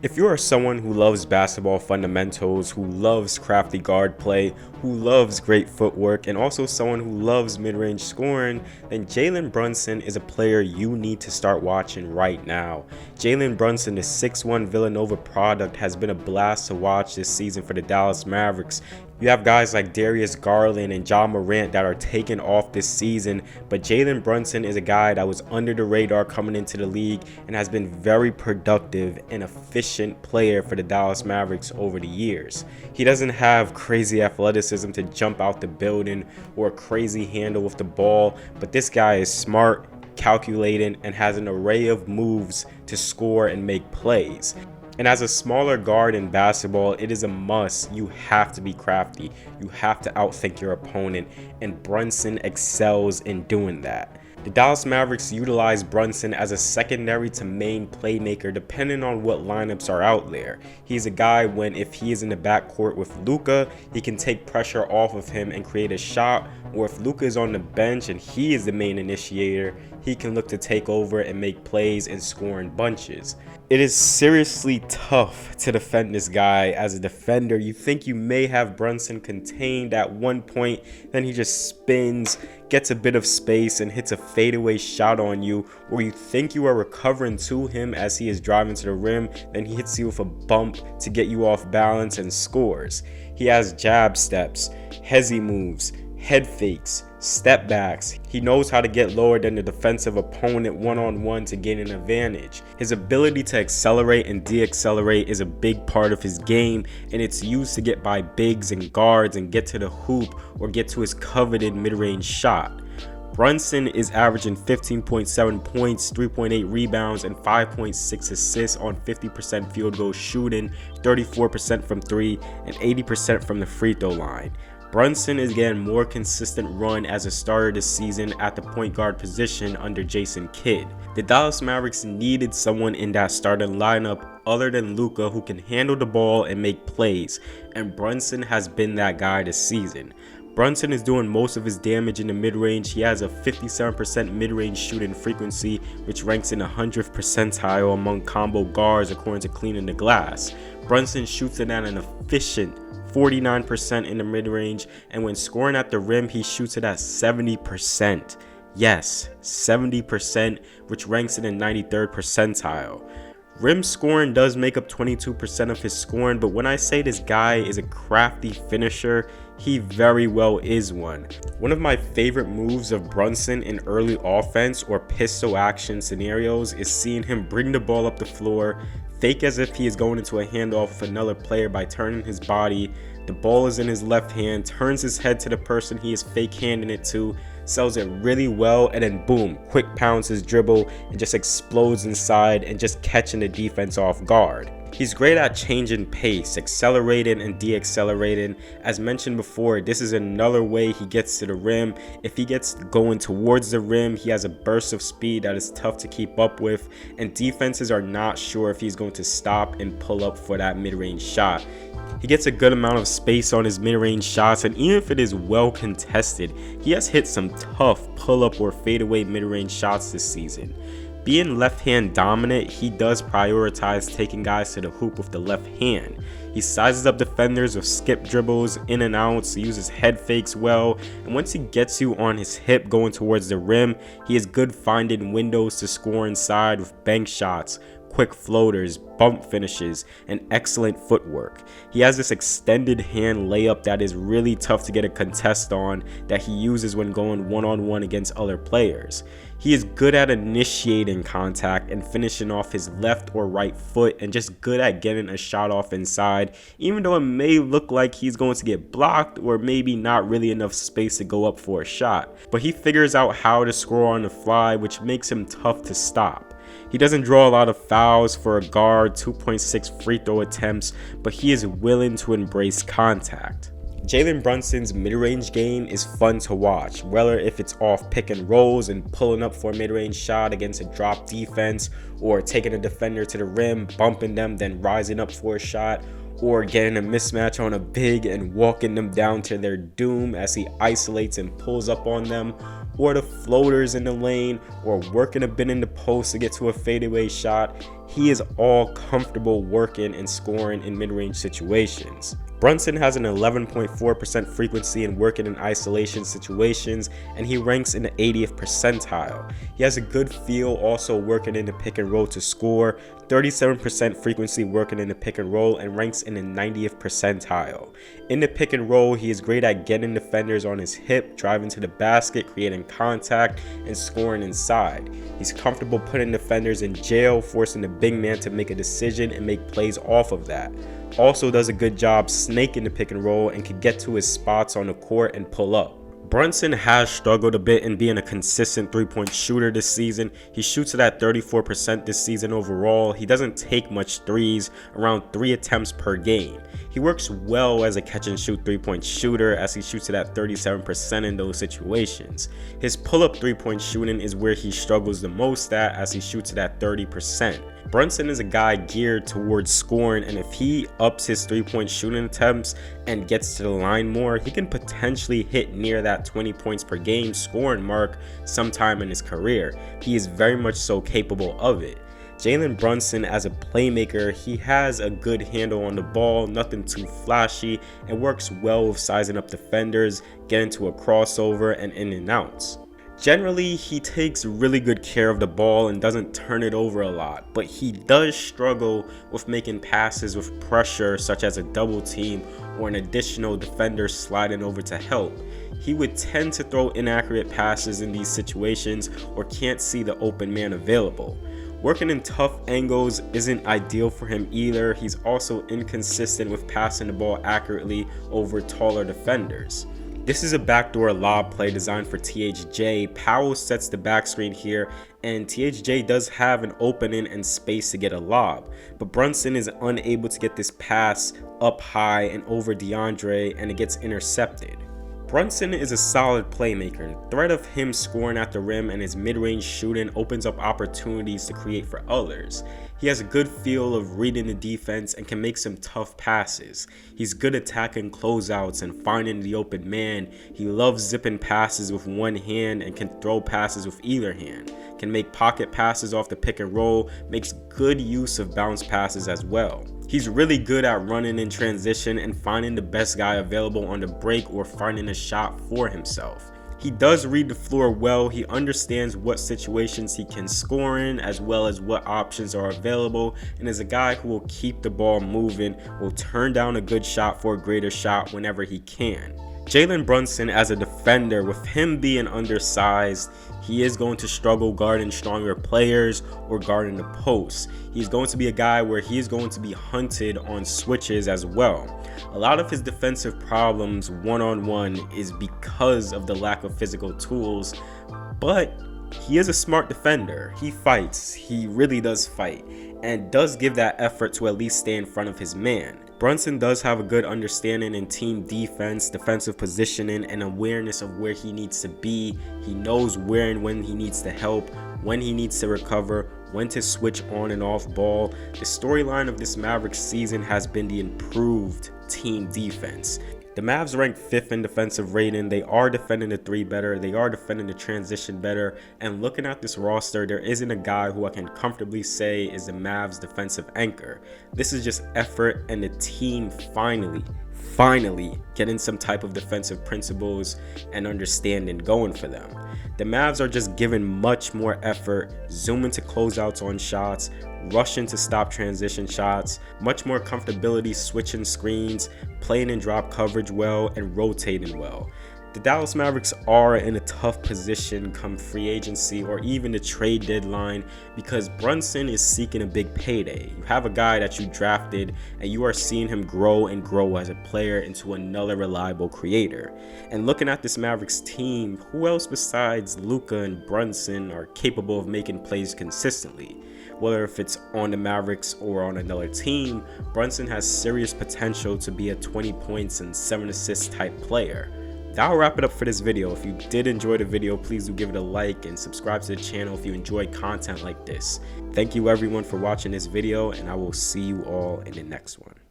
If you are someone who loves basketball fundamentals, who loves crafty guard play, who loves great footwork, and also someone who loves mid-range scoring, then Jalen Brunson is a player you need to start watching right now. Jalen Brunson, the 6'1 Villanova product, has been a blast to watch this season for the Dallas Mavericks. You have guys like Darius Garland and Ja Morant that are taking off this season, but Jalen Brunson is a guy that was under the radar coming into the league and has been very productive and efficient player for the Dallas Mavericks over the years. He doesn't have crazy athleticism to jump out the building or a crazy handle with the ball, but this guy is smart, calculating, and has an array of moves to score and make plays. And as a smaller guard in basketball, it is a must. You have to be crafty. You have to outthink your opponent, and Brunson excels in doing that. The Dallas Mavericks utilize Brunson as a secondary to main playmaker depending on what lineups are out there. He's a guy when if he is in the backcourt with Luka, he can take pressure off of him and create a shot, or if Luka is on the bench and he is the main initiator, he can look to take over and make plays and score in bunches. It is seriously tough to defend this guy as a defender. You think you may have Brunson contained at one point, then he just spins, gets a bit of space and hits a fadeaway shot on you, or you think you are recovering to him as he is driving to the rim, then he hits you with a bump to get you off balance and scores. He has jab steps, hezzy moves, head fakes, step backs. He knows how to get lower than the defensive opponent one-on-one to gain an advantage. His ability to accelerate and de-accelerate is a big part of his game, and it's used to get by bigs and guards and get to the hoop or get to his coveted mid-range shot. Brunson is averaging 15.7 points, 3.8 rebounds, and 5.6 assists on 50% field goal shooting, 34% from three, and 80% from the free throw line. Brunson is getting more consistent run as a starter this season at the point guard position under Jason Kidd. The Dallas Mavericks needed someone in that starting lineup other than Luka who can handle the ball and make plays, and Brunson has been that guy this season. Brunson is doing most of his damage in the mid-range. He has a 57% mid-range shooting frequency, which ranks in the 100th percentile among combo guards according to Cleaning the Glass. Brunson shoots it at an efficient 49% in the mid-range, and when scoring at the rim, he shoots it at 70%. Yes, 70%, which ranks in the 93rd percentile. Rim scoring does make up 22% of his scoring, but when I say this guy is a crafty finisher, he very well is one. One of my favorite moves of Brunson in early offense or pistol action scenarios is seeing him bring the ball up the floor, fake as if he is going into a handoff with another player by turning his body. The ball is in his left hand, turns his head to the person he is fake handing it to, sells it really well, and then boom, quick pounds his dribble and just explodes inside and just catching the defense off guard. He's great at changing pace, accelerating and de-accelerating. As mentioned before, this is another way he gets to the rim. If he gets going towards the rim, he has a burst of speed that is tough to keep up with, and defenses are not sure if he's going to stop and pull up for that mid-range shot. He gets a good amount of space on his mid-range shots, and even if it is well contested, he has hit some tough pull-up or fadeaway mid-range shots this season. Being left-hand dominant, he does prioritize taking guys to the hoop with the left hand. He sizes up defenders with skip dribbles, in and outs, uses head fakes well, and once he gets you on his hip going towards the rim, he is good finding windows to score inside with bank shots, quick floaters, bump finishes, and excellent footwork. He has this extended hand layup that is really tough to get a contest on that he uses when going one-on-one against other players. He is good at initiating contact and finishing off his left or right foot, and just good at getting a shot off inside, even though it may look like he's going to get blocked or maybe not really enough space to go up for a shot. But he figures out how to score on the fly, which makes him tough to stop. He doesn't draw a lot of fouls for a guard, 2.6 free throw attempts, but he is willing to embrace contact. Jalen Brunson's mid-range game is fun to watch, whether if it's off pick and rolls and pulling up for a mid-range shot against a drop defense, or taking a defender to the rim, bumping them, then rising up for a shot, or getting a mismatch on a big and walking them down to their doom as he isolates and pulls up on them, or the floaters in the lane, or working a bit in the post to get to a fadeaway shot. he is all comfortable working and scoring in mid-range situations. Brunson has an 11.4% frequency in working in isolation situations, and he ranks in the 80th percentile. He has a good feel also working in the pick and roll to score, 37% frequency working in the pick and roll, and ranks in the 90th percentile. In the pick and roll, he is great at getting defenders on his hip, driving to the basket, creating contact, and scoring inside. He's comfortable putting defenders in jail, forcing the big man to make a decision and make plays off of that. Also does a good job snaking the pick and roll and can get to his spots on the court and pull up. Brunson has struggled a bit in being a consistent three-point shooter this season. He shoots it at 34% this season overall. He doesn't take much threes, around 3 attempts per game. He works well as a catch-and-shoot three-point shooter as he shoots it at 37% in those situations. His pull-up three-point shooting is where he struggles the most at as he shoots it at 30%. Brunson is a guy geared towards scoring, and if he ups his three-point shooting attempts and gets to the line more, he can potentially hit near that 20 points per game scoring mark sometime in his career. He is very much so capable of it. Jalen Brunson, as a playmaker, he has a good handle on the ball, nothing too flashy, and works well with sizing up defenders, getting to a crossover, and in and outs. Generally, he takes really good care of the ball and doesn't turn it over a lot, but he does struggle with making passes with pressure, such as a double team or an additional defender sliding over to help. He would tend to throw inaccurate passes in these situations or can't see the open man available. Working in tough angles isn't ideal for him either. He's also inconsistent with passing the ball accurately over taller defenders. This is a backdoor lob play designed for THJ. Powell sets the back screen here, and THJ does have an opening and space to get a lob, but Brunson is unable to get this pass up high and over DeAndre, and it gets intercepted. Brunson is a solid playmaker. The threat of him scoring at the rim and his mid-range shooting opens up opportunities to create for others. He has a good feel of reading the defense and can make some tough passes. He's good attacking closeouts and finding the open man. He loves zipping passes with one hand and can throw passes with either hand. Can make pocket passes off the pick and roll, makes good use of bounce passes as well. He's really good at running in transition and finding the best guy available on the break or finding a shot for himself. He does read the floor well. He understands what situations he can score in as well as what options are available, and is a guy who will keep the ball moving, will turn down a good shot for a greater shot whenever he can. Jalen Brunson, as a defender, with him being undersized, he is going to struggle guarding stronger players or guarding the post. He's going to be a guy where he is going to be hunted on switches as well. A lot of his defensive problems one-on-one is because of the lack of physical tools, but he is a smart defender. He fights, he really does fight, and does give that effort to at least stay in front of his man. Brunson does have a good understanding in team defense, defensive positioning, and awareness of where he needs to be. He knows where and when he needs to help, when he needs to recover, when to switch on and off ball. The storyline of this Mavericks season has been the improved team defense. The Mavs rank 5th in defensive rating. They are defending the 3 better. They are defending the transition better. And looking at this roster, there isn't a guy who I can comfortably say is the Mavs defensive anchor. This is just effort and the team finally getting some type of defensive principles and understanding going for them. The Mavs are just giving much more effort, zooming to closeouts on shots, rushing to stop transition shots, much more comfortability switching screens, playing in drop coverage well, and rotating well. The Dallas Mavericks are in a tough position come free agency or even the trade deadline because Brunson is seeking a big payday. You have a guy that you drafted and you are seeing him grow and grow as a player into another reliable creator. And looking at this Mavericks team, who else besides Luka and Brunson are capable of making plays consistently? Whether if it's on the Mavericks or on another team, Brunson has serious potential to be a 20 points and 7 assists type player. That'll wrap it up for this video. If you did enjoy the video, please do give it a like and subscribe to the channel if you enjoy content like this. Thank you everyone for watching this video, and I will see you all in the next one.